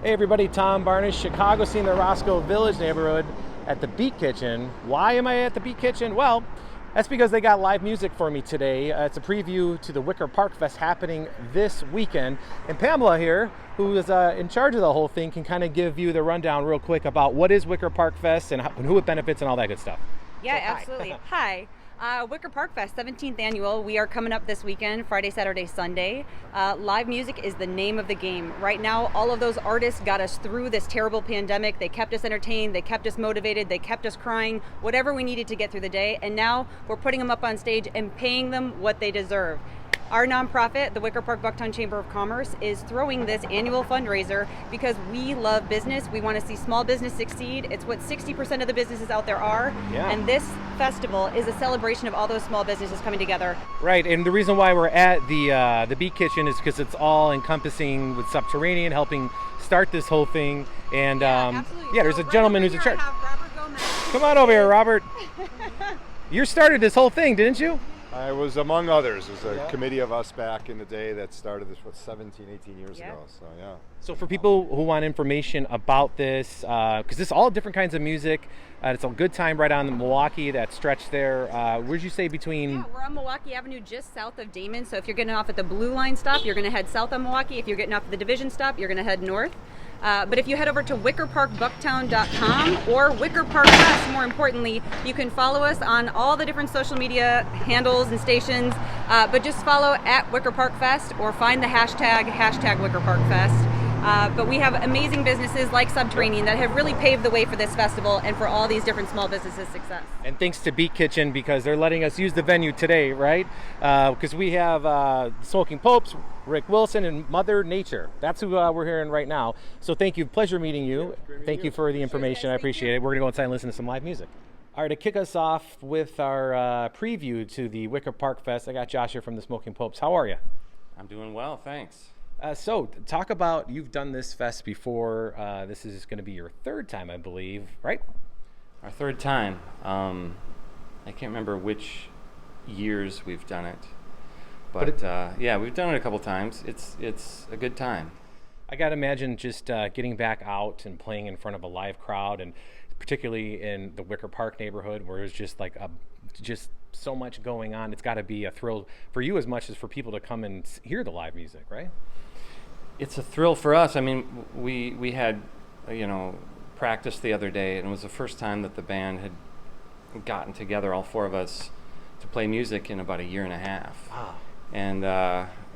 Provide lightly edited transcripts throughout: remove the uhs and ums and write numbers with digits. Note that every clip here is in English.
Hey everybody, Tom Barnish, Chicago scene, the Roscoe Village neighborhood at the Beat Kitchen. Why am I at the Beat Kitchen? Well, that's because they got live music for me today. It's a preview to the Wicker Park Fest happening this weekend. And Pamela here, who is in charge of the whole thing, can kind of give you the rundown real quick about what is Wicker Park Fest and who it benefits and all that good stuff. Yeah, absolutely. Hi. Wicker Park Fest, 17th annual. We are coming up this weekend, Friday, Saturday, Sunday. Live music is the name of the game. Right now, all of those artists got us through this terrible pandemic. They kept us entertained, they kept us motivated, they kept us crying, whatever we needed to get through the day. And now we're putting them up on stage and paying them what they deserve. Our nonprofit, the Wicker Park Bucktown Chamber of Commerce, is throwing this annual fundraiser because we love business. We want to see small business succeed. It's what 60% of the businesses out there are. Yeah. And this festival is a celebration of all those small businesses coming together. Right, and the reason why we're at the Beat Kitchen is because it's all encompassing with Subterranean, helping start this whole thing. And Absolutely. yeah, there's a gentleman who's in charge. Come on Come over here, Robert. You started this whole thing, didn't you? I was among others. It was a committee of us back in the day that started this, 17, 18 years ago. So, yeah. So for people who want information about this, because it's all different kinds of music, it's a good time right on Milwaukee, that stretch there. Where'd you say between? Yeah, we're on Milwaukee Avenue just south of Damon. So if you're getting off at the Blue Line stop, you're going to head south on Milwaukee. If you're getting off at the Division stop, you're going to head north. But if you head over to wickerparkbucktown.com or Wicker Park Fest, more importantly, you can follow us on all the different social media handles and stations. But just follow at Wicker Park Fest or find the hashtag Wicker Park Fest. But we have amazing businesses like Subterranean that have really paved the way for this festival and for all these different small businesses' success. And thanks to Beat Kitchen because they're letting us use the venue today, right? Because we have Smoking Popes, Rick Wilson, and Mother Nature. That's who we're hearing right now. So thank you. Pleasure meeting you. Thank you for the information. I appreciate it. We're going to go inside and listen to some live music. All right, to kick us off with our preview to the Wicker Park Fest, I got Josh here from the Smoking Popes. How are you? I'm doing well, thanks. So talk about, you've done this fest before. This is going to be your third time, I believe, right? Our third time. I can't remember which years we've done it, but yeah, we've done it a couple times. It's a good time. I got to imagine just getting back out and playing in front of a live crowd, and particularly in the Wicker Park neighborhood where there's just like just so much going on. It's got to be a thrill for you as much as for people to come and hear the live music, right? It's a thrill for us. I mean, we had, practice the other day, and it was the first time that the band had gotten together, all four of us, to play music in about a year and a half. Wow. And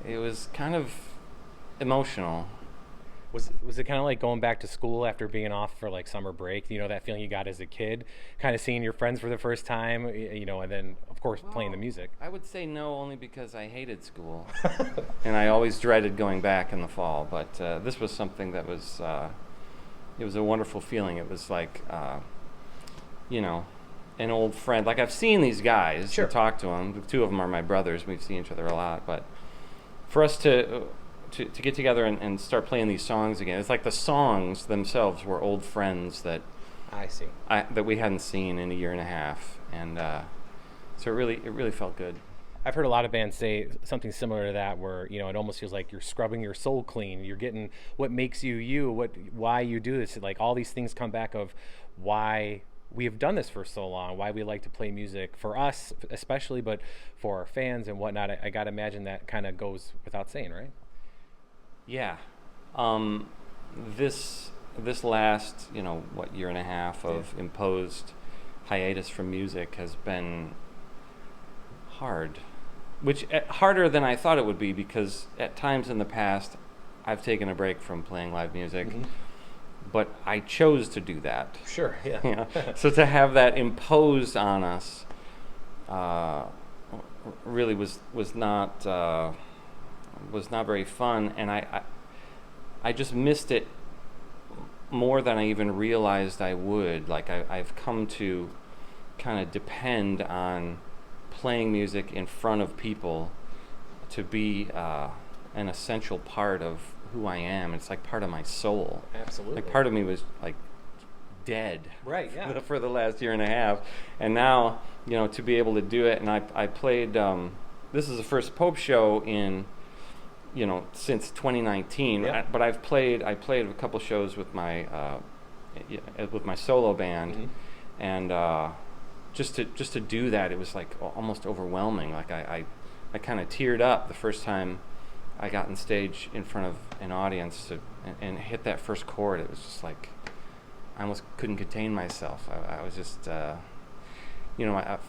it was kind of emotional. Was it kind of like going back to school after being off for like summer break? You know, that feeling you got as a kid, kind of seeing your friends for the first time, and then of course playing the music. I would say no, only because I hated school, and I always dreaded going back in the fall. But this was something that was, it was a wonderful feeling. It was like, an old friend. Like I've seen these guys, Sure. and talked to them. The two of them are my brothers. We've seen each other a lot, but for us to get together and start playing these songs again. It's like the songs themselves were old friends that I see. that we hadn't seen in a year and a half, and so it really felt good. I've heard a lot of bands say something similar to that, where it almost feels like you're scrubbing your soul clean. You're getting what makes you you, why you do this. Like all these things come back of why we have done this for so long, why we like to play music for us especially, but for our fans and whatnot. I got to imagine that kind of goes without saying, right? Yeah. This last, year and a half of imposed hiatus from music has been hard, which harder than I thought it would be, because at times in the past I've taken a break from playing live music, but I chose to do that. Sure, yeah. So to have that imposed on us really was not very fun, and I just missed it more than I even realized I would. Like I've come to kind of depend on playing music in front of people to be an essential part of who I am. It's like part of my soul. Absolutely. Like part of me was like dead, right? Yeah. for the last year and a half, and now to be able to do it. And I played. This is the first Pope show in since 2019. Yep. But I played a couple shows with my solo band, and just to do that, it was like almost overwhelming. Like I kind of teared up the first time I got on stage in front of an audience and hit that first chord. It was just like I almost couldn't contain myself. I was just, I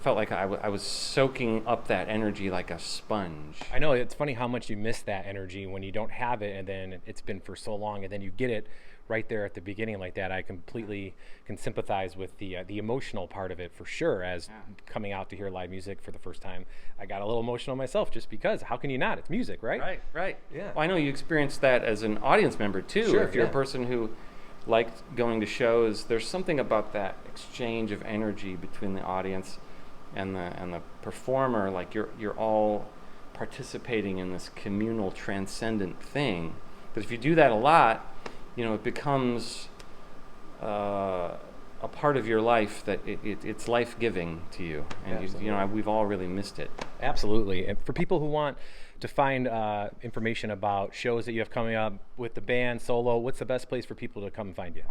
felt like I was soaking up that energy like a sponge. I know, it's funny how much you miss that energy when you don't have it, and then it's been for so long, and then you get it right there at the beginning like that. I completely can sympathize with the emotional part of it for sure. As coming out to hear live music for the first time, I got a little emotional myself, just because how can you not? It's music, right? Right. Yeah. Well, I know you experienced that as an audience member too. Sure, if you're yeah. a person who liked going to shows, there's something about that exchange of energy between the audience and the performer. Like you're all participating in this communal, transcendent thing. But if you do that a lot, it becomes a part of your life that it's life-giving to you, and we've all really missed it. Absolutely. And for people who want to find information about shows that you have coming up with the band, solo, what's the best place for people to come and find you?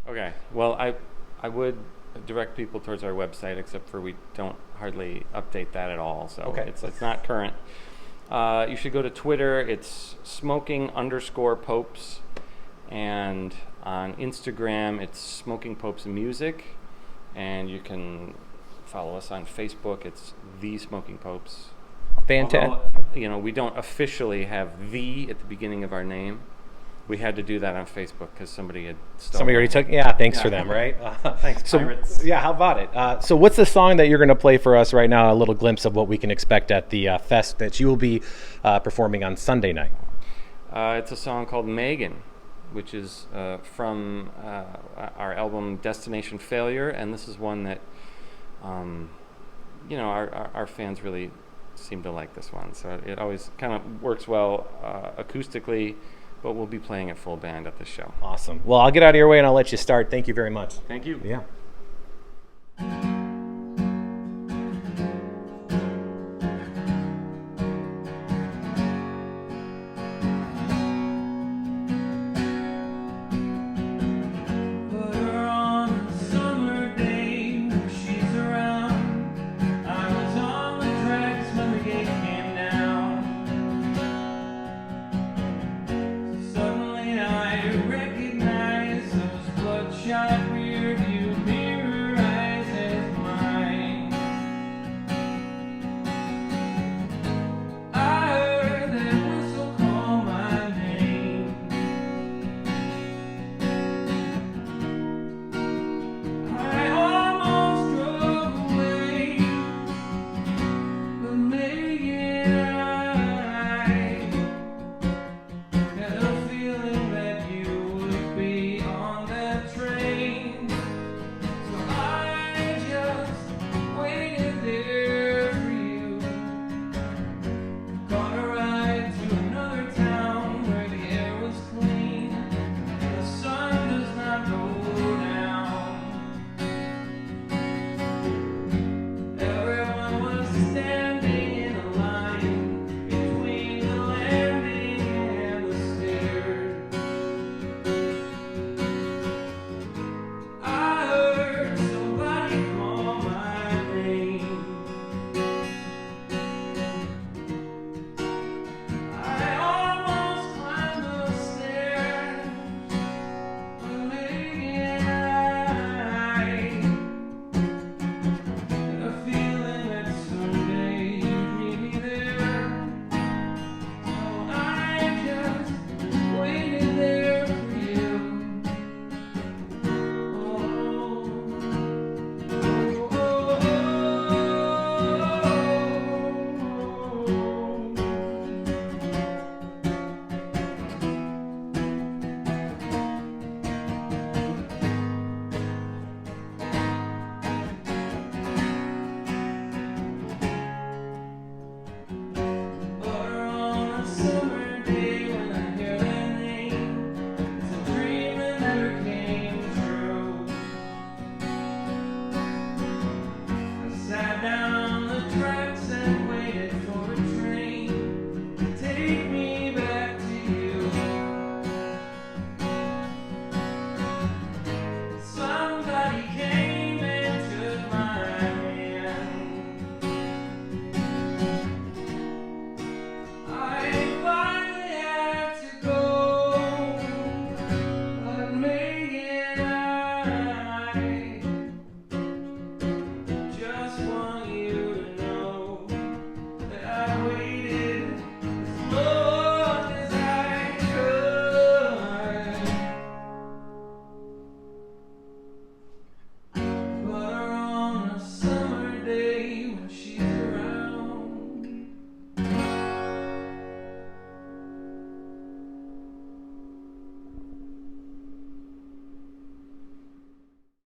Okay. Well, I would direct people towards our website, except for we don't hardly update that at all, so Okay. it's not current. You should go to Twitter. It's smoking_popes, and on Instagram it's Smoking Popes Music, and you can follow us on Facebook. It's The Smoking Popes. Fantastic. Although, we don't officially have "the" at the beginning of our name. We had to do that on Facebook because somebody had stolen. Somebody already took. Yeah, thanks for them, right? Thanks, pirates. Yeah, how about it? So, what's the song that you're going to play for us right now? A little glimpse of what we can expect at the fest that you will be performing on Sunday night. It's a song called "Megan," which is from our album Destination Failure, and this is one that our fans really seem to like this one. So it always kind of works well acoustically, but we'll be playing it full band at the show. Awesome. Well, I'll get out of your way and I'll let you start. Thank you very much. Thank you. Yeah.